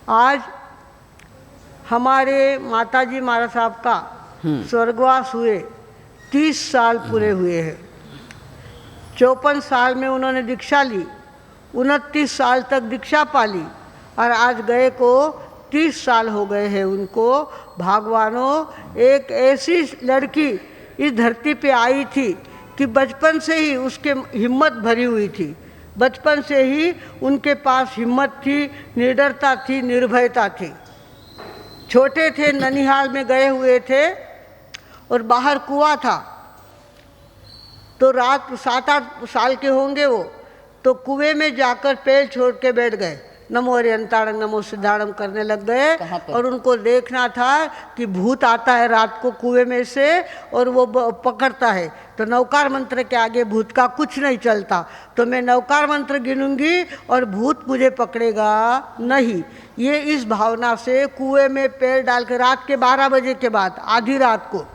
आज हमारे माताजी महाराज साहब का स्वर्गवास हुए 30 साल पूरे हुए हैं। 54 साल में उन्होंने दीक्षा ली, 29 साल तक दीक्षा पाली और आज गए को 30 साल हो गए हैं उनको। भगवानों, एक ऐसी लड़की इस धरती पे आई थी कि बचपन से ही उसके हिम्मत भरी हुई थी, बचपन से ही उनके पास हिम्मत थी, निडरता थी, निर्भयता थी। छोटे थे, ननिहाल में गए हुए थे और बाहर कुआं था, तो रात 7-8 साल के होंगे वो, तो कुएं में जाकर पैर छोड़ के बैठ गए, नमो हरियंताणं नमो सिद्धाणं करने लग गए। और उनको देखना था कि भूत आता है रात को कुएं में से और वो पकड़ता है, तो नवकार मंत्र के आगे भूत का कुछ नहीं चलता, तो मैं नवकार मंत्र गिनूंगी और भूत मुझे पकड़ेगा नहीं। ये इस भावना से कुएं में पैर डाल के रात के 12 बजे के बाद, आधी रात को,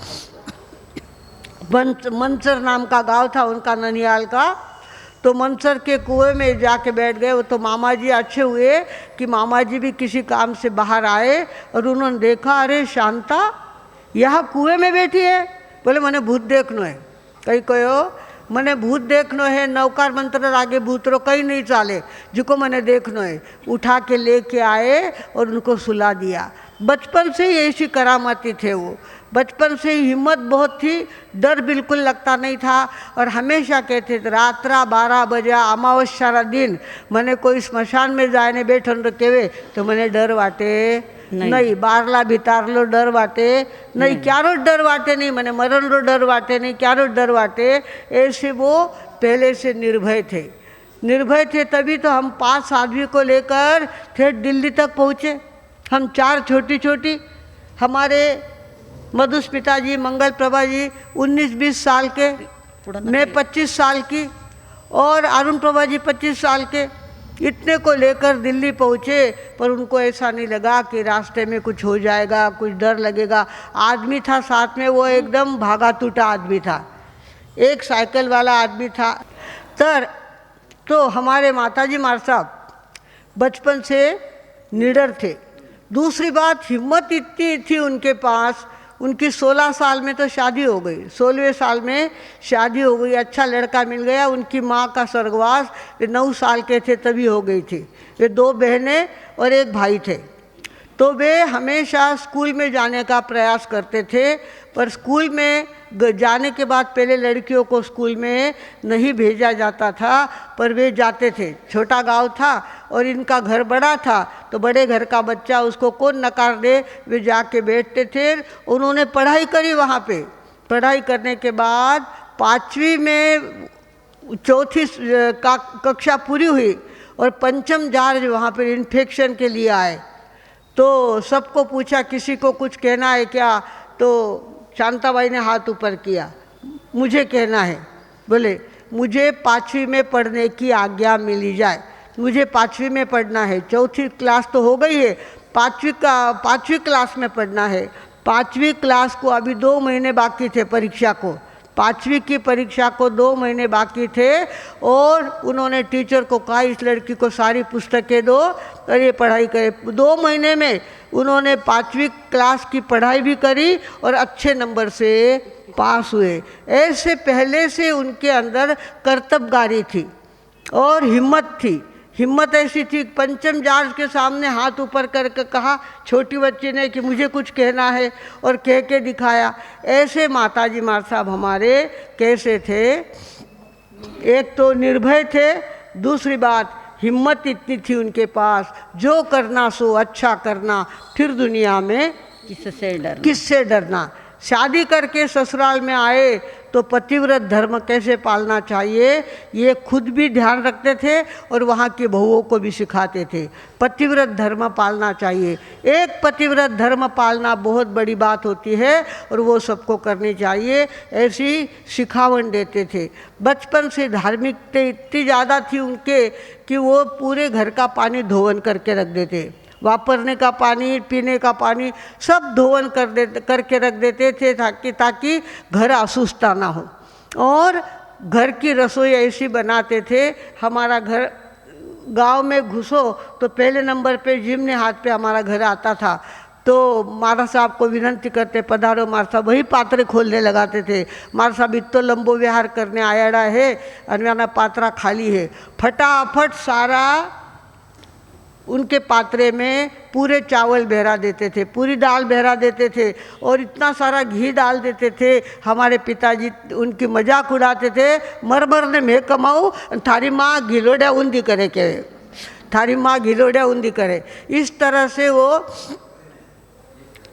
मंचर नाम का गांव था उनका, ननिहाल का, तो मंचर के कुएं में जाके बैठ गए। वो तो मामा जी अच्छे हुए कि मामा जी भी किसी काम से बाहर आए और उन्होंने देखा, अरे शांता यहाँ कुएं में बैठी है। बोले मैंने भूत देखनो है। कहीं कहो मैंने भूत देखनो है, नवकार मंत्र आगे भूतरो कहीं नहीं चाले, जिको मैंने देखनो है। उठा के लेके आए और उनको सुला दिया। बचपन से ही ऐसी करामाती थे वो, बचपन से ही हिम्मत बहुत थी, डर बिल्कुल लगता नहीं था। और हमेशा कहते थे रात्रा 12 बजे अमावस्या दिन मैंने कोई स्मशान में जाने बैठन तो केवे तो मैंने डर वाटे नहीं, बारला भितारलो डर वाटे नहीं, क्यारो डर वाटे नहीं, मैंने मरण रो डर वाटे नहीं, क्यारो डर वाटे। ऐसे वो पहले से निर्भय थे, निर्भय थे। तभी तो हम 5 आदमी को लेकर ठेठ दिल्ली तक पहुँचे। हम 4 छोटी छोटी, हमारे मधुस पिताजी, मंगल प्रभा जी 19-20 साल के, मैं 25 साल की और अरुण प्रभा जी 25 साल के, इतने को लेकर दिल्ली पहुँचे। पर उनको ऐसा नहीं लगा कि रास्ते में कुछ हो जाएगा, कुछ डर लगेगा। आदमी था साथ में, वो एकदम भागा टूटा आदमी था, एक साइकिल वाला आदमी था। तो हमारे माताजी महाराज साहब बचपन से निडर थे। दूसरी बात, हिम्मत इतनी थी उनके पास, उनकी 16 साल में तो शादी हो गई, 16वें साल में शादी हो गई, अच्छा लड़का मिल गया। उनकी माँ का स्वर्गवास, वे 9 साल के थे तभी हो गई थी। वे 2 बहनें और एक भाई थे। तो वे हमेशा स्कूल में जाने का प्रयास करते थे, पर स्कूल में जाने के बाद पहले लड़कियों को स्कूल में नहीं भेजा जाता था, पर वे जाते थे। छोटा गांव था और इनका घर बड़ा था, तो बड़े घर का बच्चा उसको कौन नकार दे, वे जाके बैठते थे। उन्होंने पढ़ाई करी वहाँ पे। पढ़ाई करने के बाद 5वीं में 4थी कक्षा पूरी हुई और पंचम जार्ज वहाँ पर इन्फेक्शन के लिए आए। तो सबको पूछा किसी को कुछ कहना है क्या, तो शांताबाई ने हाथ ऊपर किया, मुझे कहना है। बोले मुझे 5वीं में पढ़ने की आज्ञा मिली जाए, मुझे 5वीं में पढ़ना है। 4थी क्लास तो हो गई है, 5वीं क्लास में पढ़ना है। 5वीं क्लास को अभी 2 महीने बाकी थे परीक्षा को, 5वीं की परीक्षा को 2 महीने बाकी थे। और उन्होंने टीचर को कहा इस लड़की को सारी पुस्तकें दो और ये पढ़ाई करे। 2 महीने में उन्होंने 5वीं क्लास की पढ़ाई भी करी और अच्छे नंबर से पास हुए। ऐसे पहले से उनके अंदर कर्तव्यगारी थी और हिम्मत थी। हिम्मत ऐसी थी, पंचम जार्ज के सामने हाथ ऊपर करके कहा छोटी बच्ची ने कि मुझे कुछ कहना है, और कह के दिखाया। ऐसे माताजी महाराज साहब हमारे कैसे थे, एक तो निर्भय थे, दूसरी बात हिम्मत इतनी थी उनके पास, जो करना सो अच्छा करना, फिर दुनिया में किससे डरना। शादी करके ससुराल में आए तो पतिव्रत धर्म कैसे पालना चाहिए ये खुद भी ध्यान रखते थे और वहाँ की बहुओं को भी सिखाते थे। पतिव्रत धर्म पालना चाहिए, एक पतिव्रत धर्म पालना बहुत बड़ी बात होती है और वो सबको करनी चाहिए, ऐसी सिखावन देते थे। बचपन से धार्मिकता इतनी ज़्यादा थी उनके कि वो पूरे घर का पानी धोवन करके रख देते, वापरने का पानी, पीने का पानी सब धोवन करके रख देते थे ताकि घर असुस्ता ना हो। और घर की रसोई ऐसी बनाते थे, हमारा घर गांव में घुसो तो पहले नंबर पे जिमने हाथ पे हमारा घर आता था। तो महाराज साहब को विनंती करते, पधारो महाराज साहब, वही पात्रे खोलने लगाते थे। महाराज साहब इतो लंबो विहार करने आयाड़ा है, अन्याना पात्रा खाली है। फटाफट सारा उनके पात्रे में पूरे चावल बहरा देते थे, पूरी दाल बहरा देते थे और इतना सारा घी डाल देते थे। हमारे पिताजी उनकी मजाक उड़ाते थे, मर मर ने मैं कमाऊँ, थारी माँ घिलोड़िया ऊंधी करे, के थारी माँ घिलोड़िया ऊंधी करे। इस तरह से वो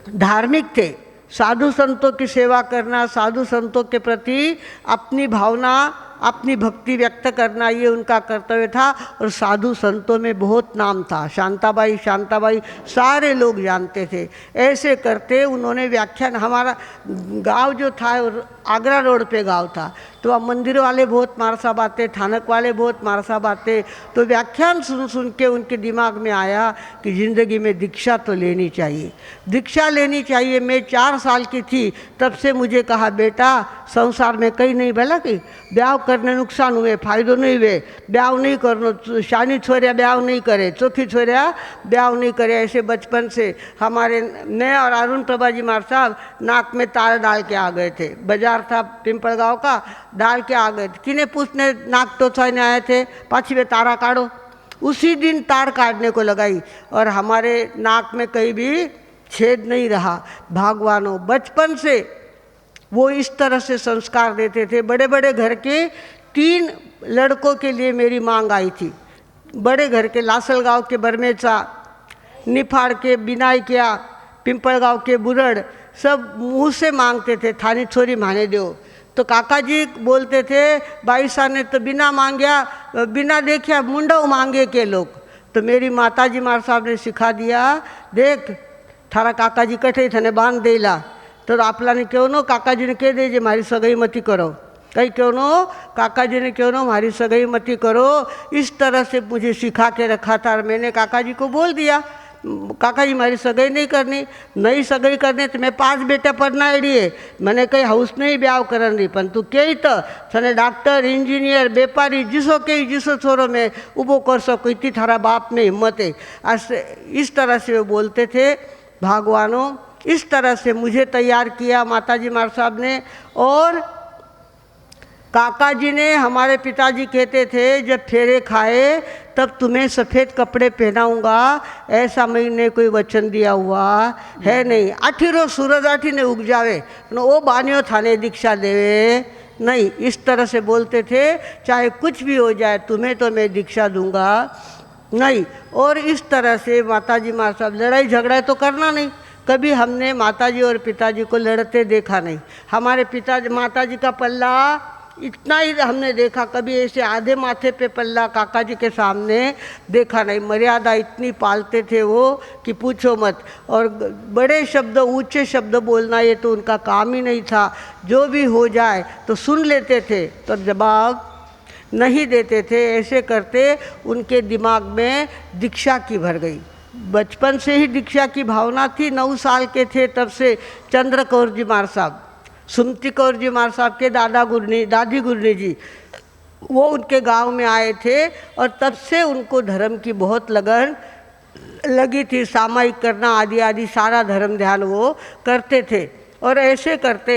धार्मिक थे। साधु संतों की सेवा करना, साधु संतों के प्रति अपनी भावना, अपनी भक्ति व्यक्त करना, ये उनका कर्तव्य था। और साधु संतों में बहुत नाम था, शांताबाई शांताबाई सारे लोग जानते थे। ऐसे करते उन्होंने व्याख्यान, हमारा गांव जो था आगरा रोड पे गांव था, तो वहाँ मंदिर वाले बहुत महाराज साहब आते, थानक वाले बहुत महाराज साहब आते। तो व्याख्यान सुन सुन के उनके दिमाग में आया कि ज़िंदगी में दीक्षा तो लेनी चाहिए, दीक्षा लेनी चाहिए। मैं 4 साल की थी तब से मुझे कहा, बेटा संसार में कहीं नहीं भला कि ब्याह करने नुकसान हुए, फायदो नहीं हुए, ब्याह नहीं करनो, शानी छोरिया ब्याह नहीं करे, चोखी छोरिया ब्याह नहीं करे। ऐसे बचपन से हमारे मैं और अरुण प्रभा जी महाराज साहब नाक में तार डाल के आ गए थे। बाजार था पिंपल गाँव का, डाल के आ गए थे। किने पूछने नाक तो छाने आए थे, पाछी वे तारा काढ़ो। उसी दिन तार काटने को लगाई और हमारे नाक में कहीं भी छेद नहीं रहा। भगवानों, बचपन से वो इस तरह से संस्कार देते थे। बड़े बड़े घर के 3 लड़कों के लिए मेरी मांग आई थी। बड़े घर के लासल गांव के बरमेचा, निफाड़ के बिनायकिया, पिंपल गांव के बुरड़, सब मुँह से मांगते थे, थानी छोरी माने दो। तो काका जी बोलते थे, भाई साहब ने तो बिना मांगया, बिना देखा मुंडा मांगे के लोग। तो मेरी माता जी महाराज साहब ने सिखा दिया, देख थारा काका जी कठे थने बांध देला, तो आपला ने क्यों नो काका जी ने कह दे जे मारी सगाई मती करो, कहीं क्यों नो काका जी ने क्यों नो मारी सगाई मती करो। इस तरह से मुझे सिखा के रखा था। और मैंने काका जी को बोल दिया, काका जी मारी सगाई नहीं करनी, नहीं सगाई करनी तो मैं 5 बेटा पढ़नाड़ी है, मैंने कहीं हाउस नहीं ब्याह करन रही, पण तू कही तो थने डॉक्टर इंजीनियर व्यापारी जिसो कही जिसो छोरो में उबो कर सको, इतनी थारा बाप में हिम्मत है। इस तरह से वो बोलते थे। भगवानों, इस तरह से मुझे तैयार किया माताजी महाराज साहब ने। और काका जी ने, हमारे पिताजी कहते थे, जब फेरे खाए तब तुम्हें सफ़ेद कपड़े पहनाऊंगा, ऐसा मैंने कोई वचन दिया हुआ है नहीं। आठीरो सूरज आठी ने उग जावे वो बानियो थाने दीक्षा देवे नहीं। इस तरह से बोलते थे, चाहे कुछ भी हो जाए तुम्हें तो मैं दीक्षा दूंगा नहीं। और इस तरह से माताजी महाराज साहब, लड़ाई झगड़ा तो करना नहीं। कभी हमने माताजी और पिताजी को लड़ते देखा नहीं। हमारे पिताजी माताजी का पल्ला इतना ही हमने देखा, कभी ऐसे आधे माथे पे पल्ला काका जी के सामने देखा नहीं। मर्यादा इतनी पालते थे वो कि पूछो मत। और बड़े शब्द, ऊंचे शब्द बोलना ये तो उनका काम ही नहीं था। जो भी हो जाए तो सुन लेते थे, तो जवाब नहीं देते थे। ऐसे करते उनके दिमाग में दीक्षा की भर गई। बचपन से ही दीक्षा की भावना थी। 9 साल के थे तब से चंद्र कौर जी महाराज साहब, सुमति कौर जी महाराज साहब के दादी गुरनी जी, वो उनके गांव में आए थे और तब से उनको धर्म की बहुत लगन लगी थी। सामायिक करना आदि आदि सारा धर्म ध्यान वो करते थे। और ऐसे करते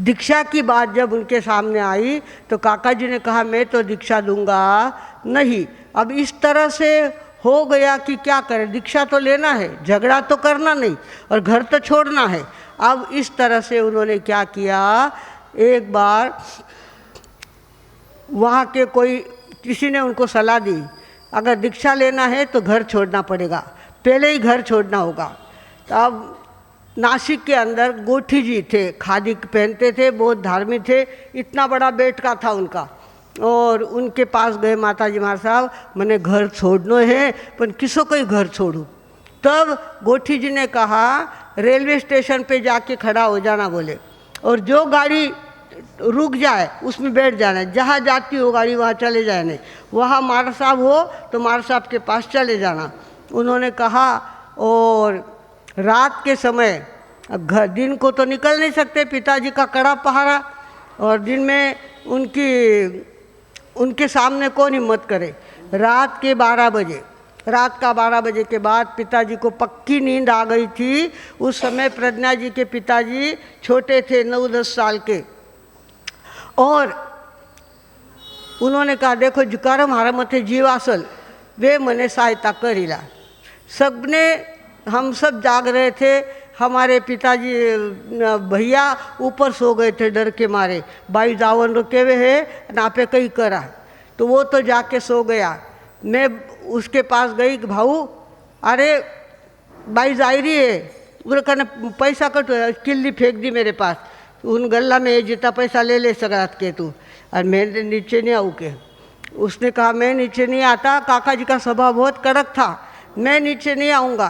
दीक्षा की बात जब उनके सामने आई तो काका जी ने कहा, मैं तो दीक्षा दूंगा नहीं। अब इस तरह से हो गया कि क्या करें, दीक्षा तो लेना है, झगड़ा तो करना नहीं और घर तो छोड़ना है। अब इस तरह से उन्होंने क्या किया, एक बार वहाँ के कोई किसी ने उनको सलाह दी, अगर दीक्षा लेना है तो घर छोड़ना पड़ेगा, पहले ही घर छोड़ना होगा। तो अब नासिक के अंदर गोठी जी थे, खादी पहनते थे, बहुत धार्मिक थे, इतना बड़ा बेटका था उनका। और उनके पास गए माताजी महाराज साहब, मैंने घर छोड़ना है पर किसो कोई घर छोड़ूं। तब गोठी जी ने कहा, रेलवे स्टेशन पे जाके खड़ा हो जाना बोले, और जो गाड़ी रुक जाए उसमें बैठ जाना, जहाँ जाती हो गाड़ी वहाँ चले जाने, वहाँ महाराज साहब हो तो महाराज साहब के पास चले जाना। उन्होंने कहा। और रात के समय, घर दिन को तो निकल नहीं सकते, पिताजी का कड़ा पहरा, और दिन में उनकी उनके सामने कौन हिम्मत करे। रात के 12 बजे, रात का 12 बजे के बाद पिताजी को पक्की नींद आ गई थी। उस समय प्रज्ञा जी के पिताजी छोटे थे, 9-10 साल के, और उन्होंने कहा देखो जुकार मारा मथे जीव आसल वे मने सहायता करीला। सबने, हम सब जाग रहे थे, हमारे पिताजी भैया ऊपर सो गए थे डर के मारे, भाई जावन रुके हुए है ना पे कहीं करा, तो वो तो जाके सो गया। मैं उसके पास गई, भाऊ अरे भाई जायरी है, उन्होंने कहने पैसा कट, किल्ली फेंक दी मेरे पास, उन गल्ला में जितना पैसा ले ले सकरात के तू, और मैं नीचे नहीं आऊँ के। उसने कहा मैं नीचे नहीं आता, काका जी का स्वभाव बहुत कड़क था, मैं नीचे नहीं आऊँगा,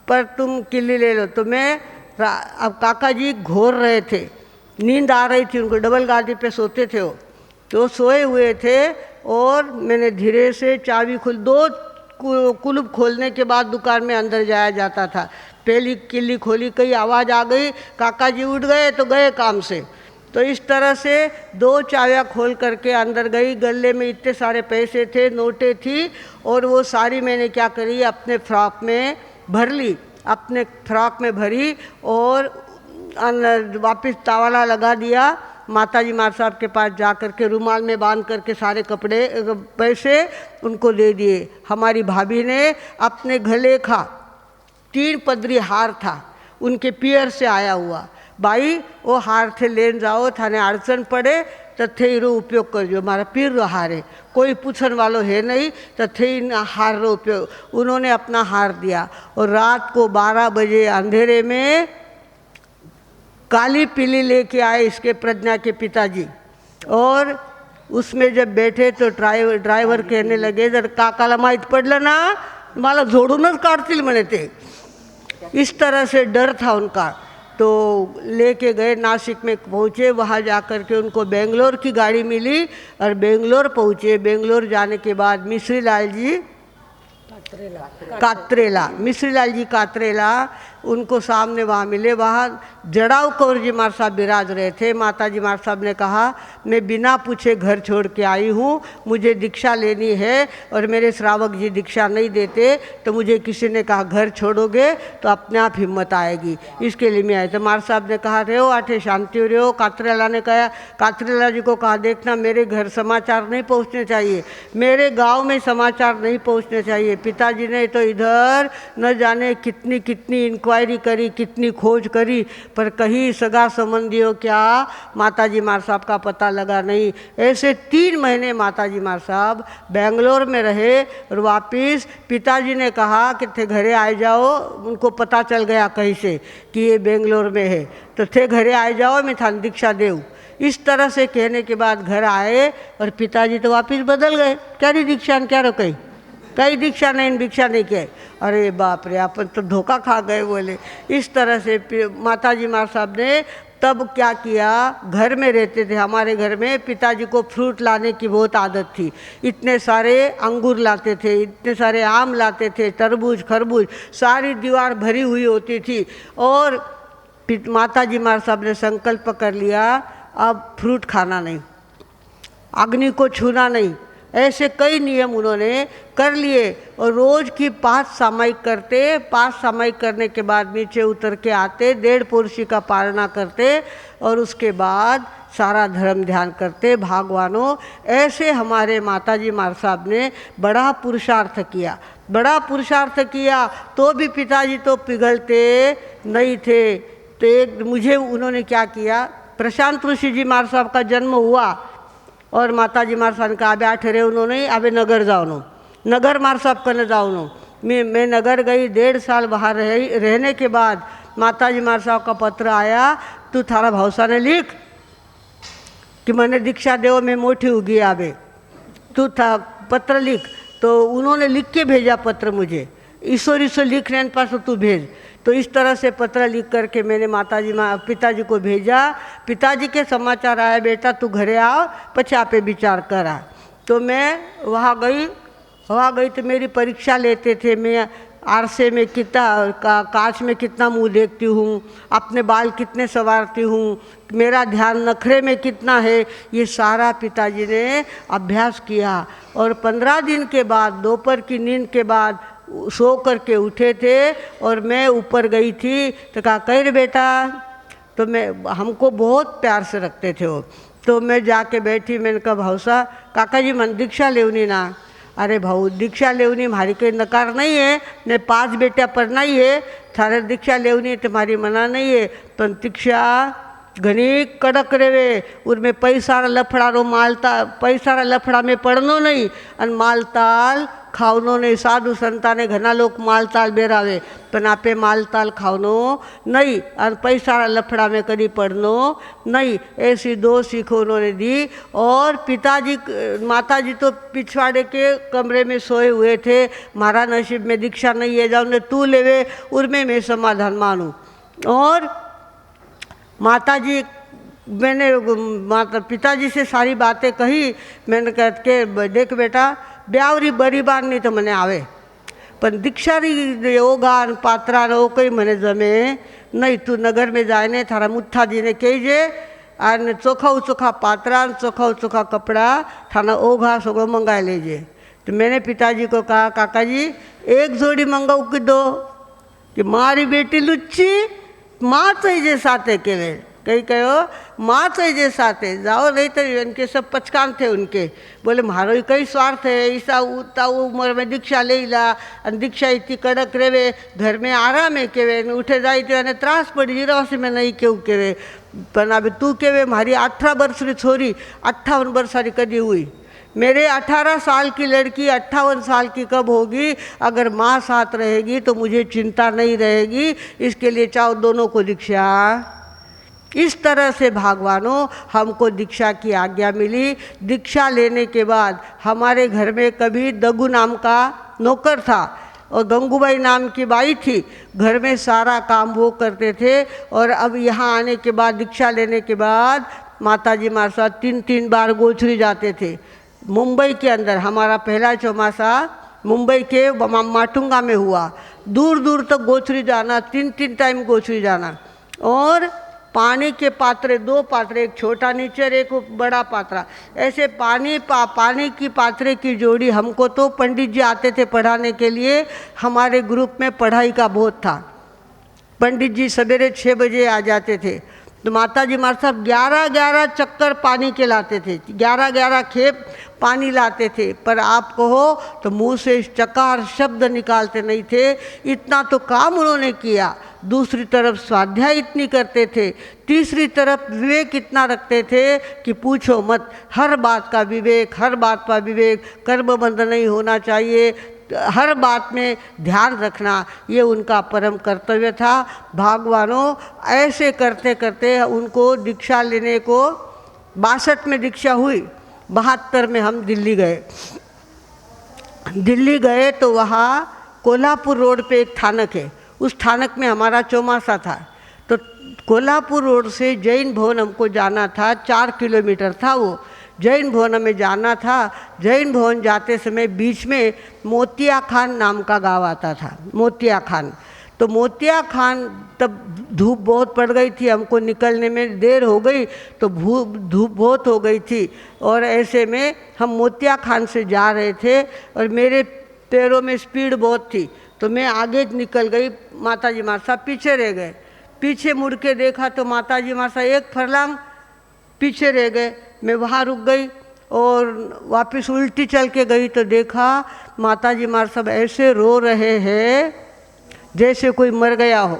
पर तुम किल्ली ले लो। तो मैं, अब काका जी घोर रहे थे, नींद आ रही थी उनको, डबल गादी पे सोते थे वो, तो सोए हुए थे, और मैंने धीरे से चाबी दो कुलूप खोलने के बाद दुकान में अंदर जाया जाता था। पहली किल्ली खोली, कई आवाज़ आ गई, काका जी उठ गए तो गए काम से। तो इस तरह से 2 चाबियाँ खोल करके अंदर गई। गले में इतने सारे पैसे थे, नोटें थी, और वो सारी मैंने क्या करी, अपने फ्रॉक में भर ली, अपने फ्रॉक में भरी, और वापस तावाला लगा दिया। माताजी मार साहब के पास जा कर के रुमाल में बांध करके सारे कपड़े पैसे उनको दे दिए। हमारी भाभी ने अपने गले का 3 पदरी हार था, उनके पियर से आया हुआ, भाई वो हार थे लेन जाओ, थाने अड़चन पड़े तो थे रो उपयोग कर जो, हमारा पीर रो हार है, कोई पूछन वालों है नहीं, तो थे हार रो उपयोग। उन्होंने अपना हार दिया, और रात को 12 बजे अंधेरे में काली पीली लेके आए इसके प्रज्ञा के पिताजी, और उसमें जब बैठे तो ड्राइवर कहने लगे जर काकाला माहीत पडलं ना मला जोडूनच काढतील म्हणे ते। इस तरह से डर था उनका। तो लेके गए, नासिक में पहुँचे, वहाँ जा कर के उनको बेंगलोर की गाड़ी मिली, और बेंगलोर पहुँचे। बेंगलोर जाने के बाद मिश्री लाल जी कात्रेला, मिश्री लाल जी कात्रेला उनको सामने वहाँ मिले। वहाँ जड़ाव कौर जी मार साहब विराज रहे थे। माताजी मार साहब ने कहा मैं बिना पूछे घर छोड़ के आई हूँ, मुझे दीक्षा लेनी है, और मेरे श्रावक जी दीक्षा नहीं देते, तो मुझे किसी ने कहा घर छोड़ोगे तो अपने आप हिम्मत आएगी, इसके लिए मैं आई। तो मार साहब ने कहा रहे हो आठे शांति रहे हो। कात्रेला ने कहा, कात्रेला जी को कहा देखना मेरे घर समाचार नहीं पहुँचने चाहिए, मेरे गाँव में समाचार नहीं पहुँचने चाहिए। पिताजी ने तो इधर न जाने कितनी कितनी इंक्वायरी करी, कितनी खोज करी, पर कहीं सगा संबंधियों क्या माताजी मार साहब का पता लगा नहीं। ऐसे 3 महीने माताजी मार साहब बेंगलोर में रहे, और वापिस पिताजी ने कहा कि थे घरे आ जाओ, उनको पता चल गया कहीं से कि ये बेंगलोर में है, तो थे घरे आ जाओ, मैं थान दीक्षा देऊँ। इस तरह से कहने के बाद घर आए, और पिताजी तो वापिस बदल गए, क्या री दीक्षा क्या रो कहीं दीक्षा नहीं, भिक्षा नहीं किया। अरे बाप रे, अपन तो धोखा खा गए बोले। इस तरह से माताजी मार साहब ने तब क्या किया, घर में रहते थे, हमारे घर में पिताजी को फ्रूट लाने की बहुत आदत थी। इतने सारे अंगूर लाते थे, इतने सारे आम लाते थे, तरबूज खरबूज, सारी दीवार भरी हुई होती थी। और माताजी मार साहब ने संकल्प कर लिया अब फ्रूट खाना नहीं, अग्नि को छूना नहीं, ऐसे कई नियम उन्होंने कर लिए। और रोज़ की 5 सामायिक करते, 5 सामायिक करने के बाद नीचे उतर के आते, 1.5 पुरुषी का पालना करते, और उसके बाद सारा धर्म ध्यान करते। भगवानों, ऐसे हमारे माताजी मार साहब ने बड़ा पुरुषार्थ किया, बड़ा पुरुषार्थ किया, तो भी पिताजी तो पिघलते नहीं थे। तो एक मुझे उन्होंने क्या किया, प्रशांत ऋषि जी मार साहब का जन्म हुआ, और माताजी मार साहब का आबे आठरे उन्होंने आबे नगर जाओ, नगर मार साहब कने जाओ। मैं नगर गई, 1.5 साल बाहर रहने के बाद माताजी मार साहब का पत्र आया, तू थारा भावसा ने लिख कि मैंने दीक्षा देव में मोटी उगी आबे, तू था पत्र लिख। तो उन्होंने लिख के भेजा पत्र मुझे, ईश्वर लिखने पास तू भेज। तो इस तरह से पत्र लिख करके मैंने पिताजी को भेजा। पिताजी के समाचार आया, बेटा तू घरे आओ, पछे आपे विचार करा। तो मैं वहाँ गई तो मेरी परीक्षा लेते थे। मैं आरसे में कितना कांच में कितना मुंह देखती हूँ, अपने बाल कितने संवारती हूँ, मेरा ध्यान नखरे में कितना है, ये सारा पिताजी ने अभ्यास किया। और 15 दिन के बाद दोपहर की नींद के बाद सो करके उठे थे और मैं ऊपर गई थी तो कहा कह बेटा, तो मैं हमको बहुत प्यार से रखते थे वो, तो मैं जाके बैठी, मैंने कहा भाऊसा काका जी मन दीक्षा लेवनी ना। अरे भाऊ दीक्षा लेवनी मारी कोई नकार नहीं है, ने 5 बेटा पढ़ना ही है, थारे दीक्षा लेवनी तुम्हारी मना नहीं है, पण दीक्षा घनी कड़क रेवे, उनमें पैसा लफड़ा रो मालता पैसा लफड़ा में पड़नो नहीं और मालताल खावनो नहीं। साधु संताने घना लोग मालताल बेरावे पण आपे मालताल खावनो नहीं और पैसा लफड़ा में कभी पड़नो नहीं। ऐसी 2 सीख उन्होंने दी। और पिताजी माताजी तो पिछवाड़े के कमरे में सोए हुए थे, मारा नसीब में दीक्षा नहीं है, जाऊँ तू लेवे उनमें मैं समाधान मानूँ। और माताजी मैंने पिताजी से सारी बातें कही, मैंने कह के देख बेटा ब्यावरी बरी बार नहीं तो मने आवे, पण दीक्षारी योगान पात्रा रो कई मने जमे नहीं। तू नगर में जाए ने थारा मुठ्ठा जी ने कहीजे और चोखा पात्रा चोखा कपड़ा थाना ओघा सगो मंगाए लेजे। तो मैंने पिताजी को कहा काका जी 1 जोड़ी मंगाऊ कि 2, कि मारी बेटी लुच्ची माँ चाहिए साथे के वे कहीं कहो माँ चाहिए साथे जाओ नहीं तो इनके सब पचकान थे उनके, बोले मारो ही कई स्वार्थ है, ऐसा उतना उम्र में दीक्षा ले ला और दीक्षा इतनी कड़क रेवे, घर में आराम है केवे, उठे जाए तो त्रास पड़ी जीरा से मैं नहीं क्यों केवे, पण अब तू केवे मारी 18 वर्ष की छोरी 58 वर्षारी कदी हुई, मेरे 18 साल की लड़की 58 साल की कब होगी? अगर माँ साथ रहेगी तो मुझे चिंता नहीं रहेगी। इसके लिए चाहो दोनों को दीक्षा। इस तरह से भगवानों हमको दीक्षा की आज्ञा मिली। दीक्षा लेने के बाद हमारे घर में कभी दगू नाम का नौकर था और गंगूबाई नाम की बाई थी, घर में सारा काम वो करते थे। और अब यहाँ आने के बाद दीक्षा लेने के बाद माताजी हमारे साथ 3 बार गोचरी जाते थे। मुंबई के अंदर हमारा पहला चौमासा मुंबई के माटुंगा में हुआ। दूर दूर तक गोचरी जाना, 3 टाइम गोचरी जाना। और पानी के पात्रे 2 पात्रे, एक छोटा नीचर एक बड़ा पात्रा, ऐसे पानी की पात्रे की जोड़ी। हमको तो पंडित जी आते थे पढ़ाने के लिए, हमारे ग्रुप में पढ़ाई का बहुत था। पंडित जी सवेरे 6 बजे आ जाते थे, तो माताजी हमारे साथ 11 चक्कर पानी के लाते थे, 11 खेप पानी लाते थे। पर आप कहो तो मुंह से चकार शब्द निकालते नहीं थे, इतना तो काम उन्होंने किया। दूसरी तरफ स्वाध्याय इतनी करते थे, तीसरी तरफ विवेक इतना रखते थे कि पूछो मत। हर बात का विवेक, हर बात का विवेक, कर्मबंध नहीं होना चाहिए, हर बात में ध्यान रखना, ये उनका परम कर्तव्य था। भगवानों ऐसे करते करते उनको दीक्षा लेने को 62 में दीक्षा हुई, 72 में हम दिल्ली गए। दिल्ली गए तो वहाँ कोल्हापुर रोड पे एक थानक है, उस थानक में हमारा चौमासा था। तो कोल्हापुर रोड से जैन भवन हमको जाना था, 4 किलोमीटर था वो। जैन भवन में जाना था। जैन भवन जाते समय बीच में मोतिया खान नाम का गांव आता था, मोतिया खान। तो मोतिया खान तब धूप बहुत पड़ गई थी, हमको निकलने में देर हो गई, तो धूप बहुत हो गई थी। और ऐसे में हम मोतिया खान से जा रहे थे और मेरे पैरों में स्पीड बहुत थी, तो मैं आगे निकल गई, माताजी हमारे साथ पीछे रह गए। पीछे मुड़ के देखा तो माताजी हमारे साथ 1 फरलांग पीछे रह गए। मैं वहाँ रुक गई और वापस उल्टी चल के गई तो देखा माताजी हमारे सब ऐसे रो रहे हैं जैसे कोई मर गया हो,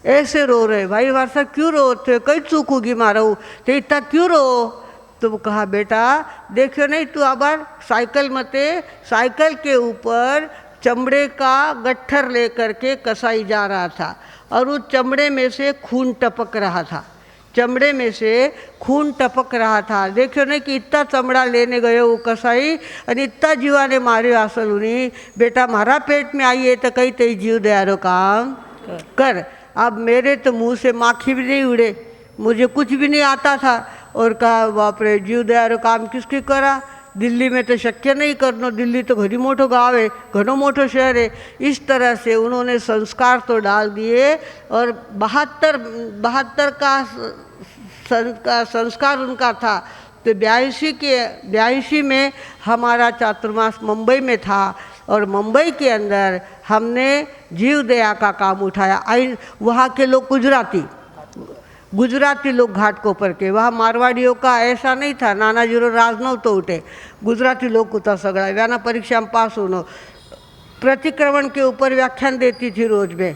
ऐसे रो रहे। भाई हमारे साथ क्यों रोते, कई चूक होगी मारा तो इतना क्यों रो? तो वो कहा बेटा देखियो नहीं तू आबार साइकिल मते, साइकिल के ऊपर चमड़े का गट्ठर लेकर के कसाई जा रहा था और उस चमड़े में से खून टपक रहा था, चमड़े में से खून टपक रहा था। देखियो नहीं कि इतना चमड़ा लेने गए वो कसाई और इतना जीवा ने मारे असल उन्हीं। बेटा मारा पेट में आई है तो कहीं तेई जीव दयारो काम कर। अब मेरे तो मुंह से माखी भी नहीं उड़े, मुझे कुछ भी नहीं आता था। और कहा बाप रे जीव दयारो काम किसकी करा? दिल्ली में तो शक्य नहीं करना, दिल्ली तो घड़ी मोटो गाँव है, घणो मोटो शहर है। इस तरह से उन्होंने संस्कार तो डाल दिए और 72 का संस्कार उनका था। तो 82 में हमारा चातुर्मास मुंबई में था और मुंबई के अंदर हमने जीव दया का काम उठाया। वहाँ के लोग गुजराती लोग घाटकोपर के, वहाँ मारवाड़ियों का ऐसा नहीं था, नानाजीरो राज नव्हतं उठे, गुजराती लोग होता सगळा। व्याना परीक्षा में पास होनो, प्रतिक्रमण के ऊपर व्याख्यान देती थी रोज में।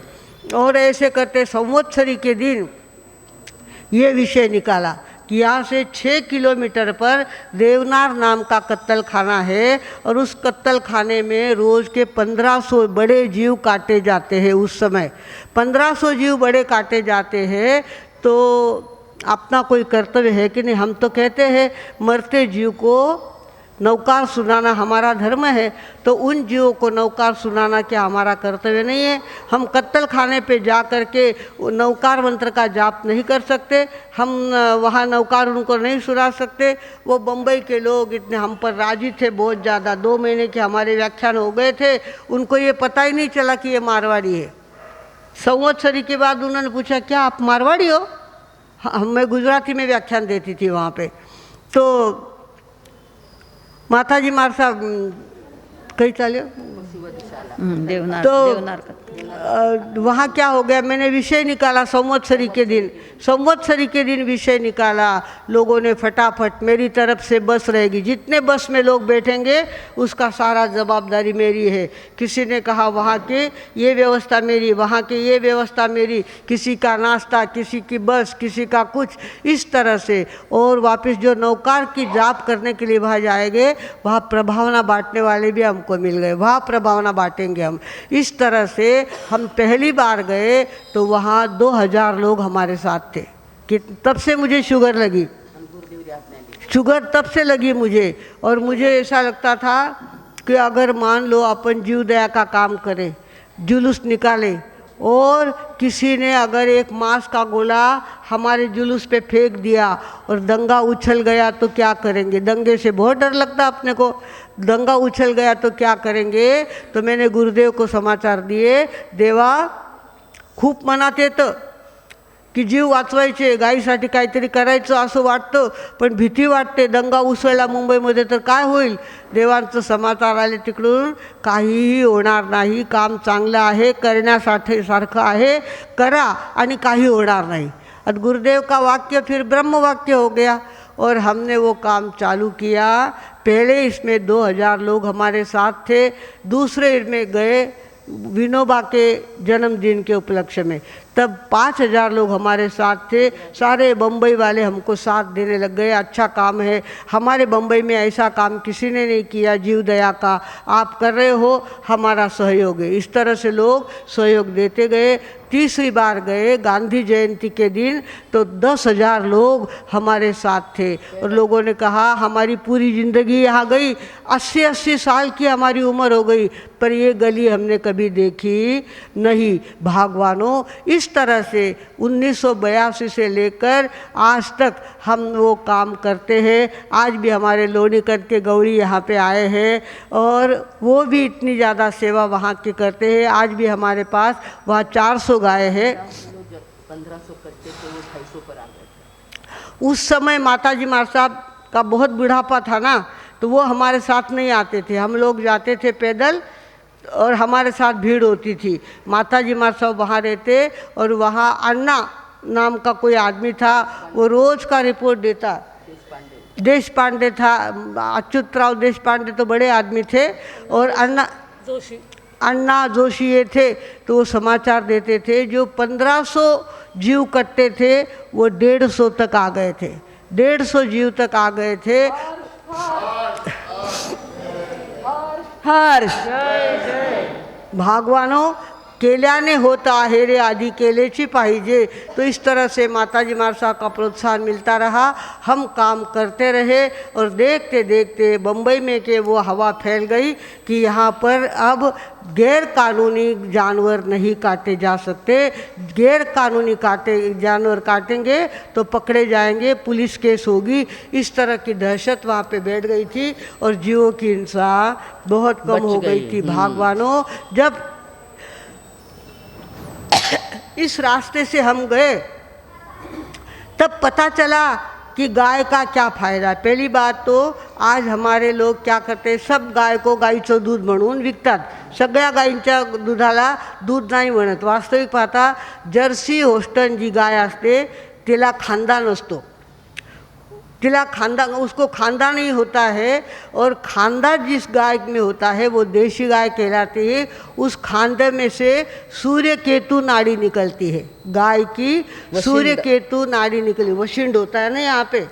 और ऐसे करते संवत्सरी के दिन ये विषय निकाला कि यहाँ से 6 किलोमीटर पर देवनार नाम का कत्तल खाना है और उस कत्तल खाने में रोज़ के 1500 बड़े जीव काटे जाते हैं। उस समय 1500 जीव बड़े काटे जाते हैं। तो अपना कोई कर्तव्य है कि नहीं? हम तो कहते हैं मरते जीव को नौकार सुनाना हमारा धर्म है, तो उन जीवों को नौकार सुनाना क्या हमारा कर्तव्य नहीं है? हम कत्तल खाने पे जा कर के नौकार मंत्र का जाप नहीं कर सकते, हम वहाँ नौकार उनको नहीं सुना सकते। वो बम्बई के लोग इतने हम पर राजी थे बहुत ज़्यादा, 2 महीने के हमारे व्याख्यान हो गए थे, उनको ये पता ही नहीं चला कि ये मारवाड़ी है। संवत्सरी के बाद उन्होंने पूछा क्या आप मारवाड़ी हो? मैं गुजराती में व्याख्यान देती थी वहाँ पे। तो माताजी मार साहब कहीं चले देवनार, तो देवनार वहाँ क्या हो गया, मैंने विषय निकाला संवत्सरी के दिन विषय निकाला। लोगों ने फटाफट मेरी तरफ से बस रहेगी, जितने बस में लोग बैठेंगे उसका सारा जवाबदारी मेरी है। किसी ने कहा वहाँ की ये व्यवस्था मेरी, वहाँ की ये व्यवस्था मेरी, किसी का नाश्ता, किसी की बस, किसी का कुछ, इस तरह से। और वापस जो नौकार की जाप करने के लिए वहाँ जाएंगे, वहाँ प्रभावना बांटने वाले भी हमको मिल गए, वहाँ प्रभावना बांटेंगे हम। इस तरह से हम पहली बार गए तो वहाँ 2000 लोग हमारे साथ थे कि तब से मुझे शुगर लगी, शुगर तब से लगी मुझे। और मुझे ऐसा लगता था कि अगर मान लो अपन जीव दया का काम करें, जुलूस निकाले और किसी ने अगर एक मांस का गोला हमारे जुलूस पे फेंक दिया और दंगा उछल गया तो क्या करेंगे? दंगे से बहुत डर लगता अपने को, दंगा उछल गया तो क्या करेंगे? तो मैंने गुरुदेव को समाचार दिए, देवा खूप मनात येतं की जीव वाचवायचे, गायीसाठी काहीतरी करायचं असं वाटतं, पण भीती वाटते, दंगा उसळला मुंबईमध्ये तर काय होईल? देवांचं समाचार आले तिकडून, काहीही होणार नाही, काम चांगलं आहे, करण्यासाठी सारखं आहे, करा आणि काही होणार नहीं। और गुरुदेव का वाक्य फिर ब्रह्म वाक्य हो गया और हमने वो काम चालू किया। पहले इसमें 2000 लोग हमारे साथ थे, दूसरे में गए विनोबा के जन्मदिन के उपलक्ष्य में, तब 5000 लोग हमारे साथ थे। सारे बम्बई वाले हमको साथ देने लग गए, अच्छा काम है, हमारे बम्बई में ऐसा काम किसी ने नहीं किया, जीव दया का आप कर रहे हो, हमारा सहयोग है। इस तरह से लोग सहयोग देते गए। तीसरी बार गए गांधी जयंती के दिन तो 10,000 लोग हमारे साथ थे और लोगों ने कहा हमारी पूरी ज़िंदगी यहाँ गई, 80-80 साल की हमारी उम्र हो गई, पर ये गली हमने कभी देखी नहीं। भागवानों, इस तरह से 1982 से लेकर आज तक हम वो काम करते हैं। आज भी हमारे लोनीकट के गौरी यहाँ पे आए हैं और वो भी इतनी ज़्यादा सेवा वहाँ की करते हैं। आज भी हमारे पास वहाँ 400 गाय है। 1500 करते थे, वो 250 पर आ गए थे। उस समय माताजी मार साहब का बहुत बुढ़ापा था ना, तो वो हमारे साथ नहीं आते थे, हम लोग जाते थे पैदल और हमारे साथ भीड़ होती थी। माताजी मार साहब वहाँ रहते और वहाँ अन्ना नाम का कोई आदमी था, वो रोज़ का रिपोर्ट देता। देश पांडे था, अच्युतराव देश पांडे तो बड़े आदमी थे और अन्ना जोशी ये थे, तो वो समाचार देते थे। जो 1500 जीव कट्टे थे वो 150 तक आ गए थे, 150 जीव तक आ गए थे। हर्ष भागवानों, केल्याने होता आहे रे आधी केलेची पाहिजे। तो इस तरह से माताजी मारसा का प्रोत्साहन मिलता रहा। हम काम करते रहे और देखते देखते बम्बई में के वो हवा फैल गई कि यहाँ पर अब गैर कानूनी जानवर नहीं काटे जा सकते। गैर कानूनी जानवर काटेंगे तो पकड़े जाएंगे, पुलिस केस होगी। इस तरह की दहशत वहाँ पे बैठ गई थी और जीवों की हिंसा बहुत कम हो गई थी। भागवानों, जब इस रास्ते से हम गए तब पता चला कि गाय का क्या फायदा है। पहली बात तो आज हमारे लोग क्या करते, सब गाय को गाईचं दूध म्हणून विकतात। सगळ्या गायींच्या दुधाला दूध नाही म्हणत। वास्तविक पाहता जर्सी होस्टन जी गाय असते तिला खांदा नसतो, उसको खांदा नहीं होता है। और खांदा जिस गाय में होता है वो देशी गाय कहलाती है। उस खांदे में से सूर्य केतु नाड़ी निकलती है। गाय की सूर्य केतु नाड़ी निकली, वशिंड होता है ना यहाँ पे,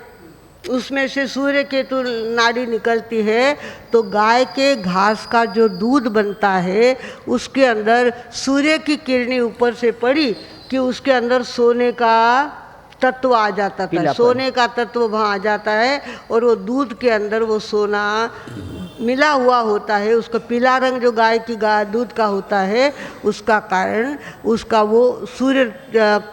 उसमें से सूर्य केतु नाड़ी निकलती है। तो गाय के घास का जो दूध बनता है उसके अंदर सूर्य की किरणें ऊपर से पड़ी कि उसके अंदर सोने का तत्व आ जाता था। सोने का तत्व वहाँ आ जाता है और वो दूध के अंदर वो सोना मिला हुआ होता है। उसका पीला रंग जो गाय की दूध का होता है उसका कारण उसका वो सूर्य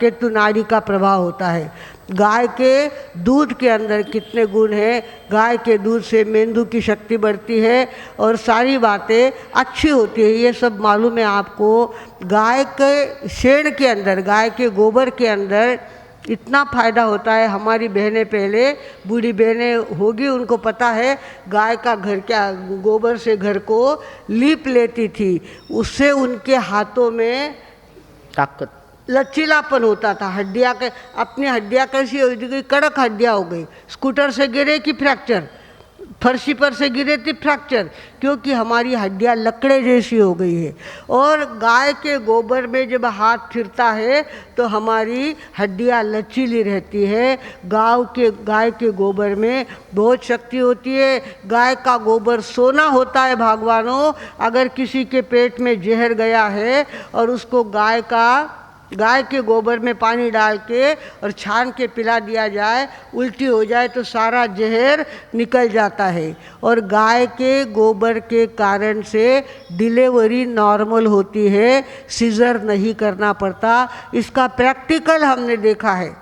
केतु नाड़ी का प्रभाव होता है। गाय के दूध के अंदर कितने गुण हैं, गाय के दूध से मेंदू की शक्ति बढ़ती है और सारी बातें अच्छी होती है, ये सब मालूम है आपको। गाय के शेण के अंदर, गाय के गोबर के अंदर इतना फ़ायदा होता है। हमारी बहनें पहले, बूढ़ी बहनें होगी, उनको पता है गाय का घर क्या गोबर से घर को लीप लेती थी। उससे उनके हाथों में ताकत, लचीलापन होता था। हड्डियाँ के अपनी हड्डियाँ कैसी हो गई, कड़क हड्डियाँ हो गई। स्कूटर से गिरे कि फ्रैक्चर, फर्शी पर से गिरे थी फ्रैक्चर, क्योंकि हमारी हड्डियाँ लकड़े जैसी हो गई है। और गाय के गोबर में जब हाथ फिरता है तो हमारी हड्डियाँ लचीली रहती है। गाय के गोबर में बहुत शक्ति होती है। गाय का गोबर सोना होता है। भगवानों, अगर किसी के पेट में जहर गया है और उसको गाय के गोबर में पानी डाल के और छान के पिला दिया जाए, उल्टी हो जाए तो सारा जहर निकल जाता है। और गाय के गोबर के कारण से डिलीवरी नॉर्मल होती है, सीजर नहीं करना पड़ता। इसका प्रैक्टिकल हमने देखा है।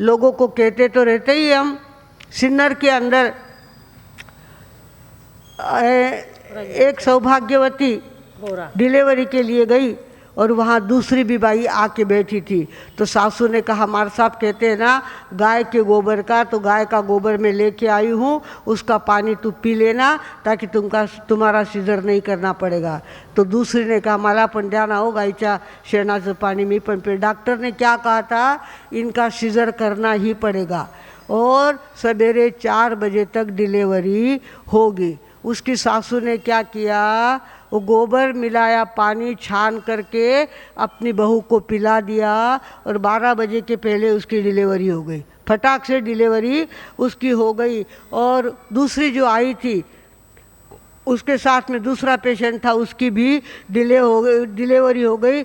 लोगों को कहते तो रहते ही हम, सिन्नर के अंदर एक सौभाग्यवती डिलीवरी के लिए गई और वहाँ दूसरी भी बाई आके बैठी थी। तो सासू ने कहा, हमारे साहब कहते हैं ना गाय के गोबर का, तो गाय का गोबर मैं लेके आई हूँ, उसका पानी तू पी लेना ताकि तुम्हारा सीजर नहीं करना पड़ेगा। तो दूसरी ने कहा, मला पण द्या ना हो गायच्या शेणाचं पाणी, मी पण पे। डॉक्टर ने क्या कहा था, इनका सीजर करना ही पड़ेगा और सवेरे 4 बजे तक डिलीवरी होगी। उसकी सासू ने क्या किया, वो गोबर मिलाया पानी छान करके अपनी बहू को पिला दिया और 12 बजे के पहले उसकी डिलीवरी हो गई। फटाक से डिलीवरी उसकी हो गई। और दूसरी जो आई थी उसके साथ में दूसरा पेशेंट था, उसकी भी डिलीवरी हो गई।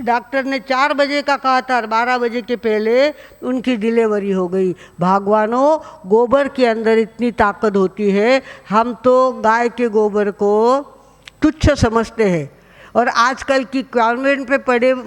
डॉक्टर ने 4 बजे का कहा था और 12 बजे के पहले उनकी डिलीवरी हो गई। भगवानों, गोबर के अंदर इतनी ताकत होती है। हम तो गाय के गोबर को तुच्छ समझते हैं। और आजकल की कॉन्वेंट पे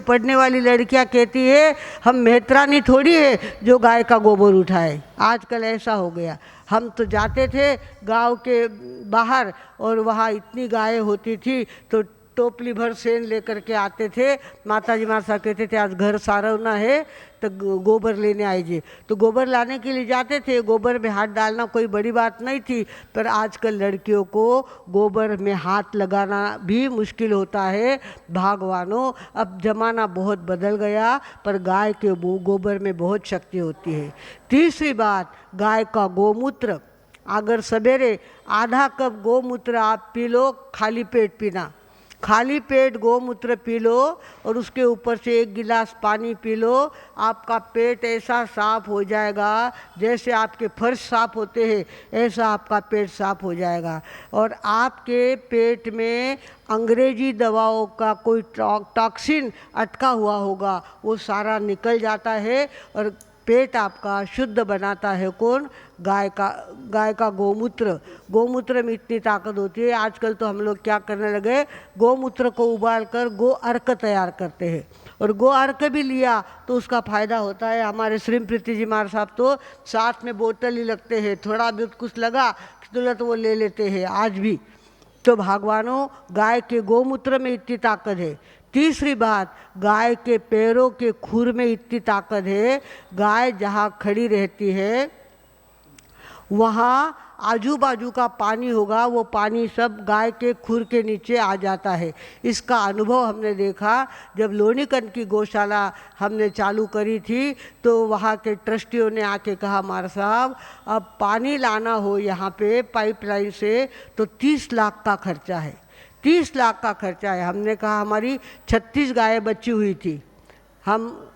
पढ़ने वाली लड़कियां कहती है हम मेहतरानी थोड़ी है जो गाय का गोबर उठाए। आजकल ऐसा हो गया। हम तो जाते थे गांव के बाहर और वहाँ इतनी गायें होती थी तो टोपली भर सेन लेकर के आते थे। माताजी मारसा कहते थे आज घर सारवना है तो गोबर लेने आइए। तो गोबर लाने के लिए जाते थे। गोबर में हाथ डालना कोई बड़ी बात नहीं थी, पर आजकल लड़कियों को गोबर में हाथ लगाना भी मुश्किल होता है। भगवानों, अब ज़माना बहुत बदल गया, पर गाय के गोबर में बहुत शक्ति होती है। तीसरी बात, गाय का गोमूत्र। अगर सवेरे आधा कप गोमूत्र आप पी लो, खाली पेट पीना, खाली पेट गोमूत्र पी लो और उसके ऊपर से 1 गिलास पानी पी लो, आपका पेट ऐसा साफ हो जाएगा जैसे आपके फर्श साफ होते हैं, ऐसा आपका पेट साफ हो जाएगा। और आपके पेट में अंग्रेजी दवाओं का कोई टॉक्सिन अटका हुआ होगा, वो सारा निकल जाता है और पेट आपका शुद्ध बनाता है। कौन? गाय का गोमूत्र। गोमूत्र में इतनी ताकत होती है। आजकल तो हम लोग क्या करने लगे, गोमूत्र को उबाल कर गो अर्क तैयार करते हैं, और गो अर्क भी लिया तो उसका फ़ायदा होता है। हमारे श्रीमप्रीति जी महाराज साहब तो साथ में बोतल ही लगते हैं, थोड़ा भी कुछ लगा तुरंत वो ले लेते हैं आज भी। तो भगवानों, गाय के गोमूत्र में इतनी ताकत है। तीसरी बात, गाय के पैरों के खुर में इतनी ताकत है, गाय जहाँ खड़ी रहती है वहाँ आजू बाजू का पानी होगा, वो पानी सब गाय के खुर के नीचे आ जाता है। इसका अनुभव हमने देखा जब लोनीकंद की गौशाला हमने चालू करी थी, तो वहाँ के ट्रस्टियों ने आके कहा, महाराज साहब अब पानी लाना हो यहाँ पे पाइपलाइन से तो 30 लाख का खर्चा है, 30 लाख का खर्चा है। हमने कहा हमारी 36 गायें बची हुई थी, हम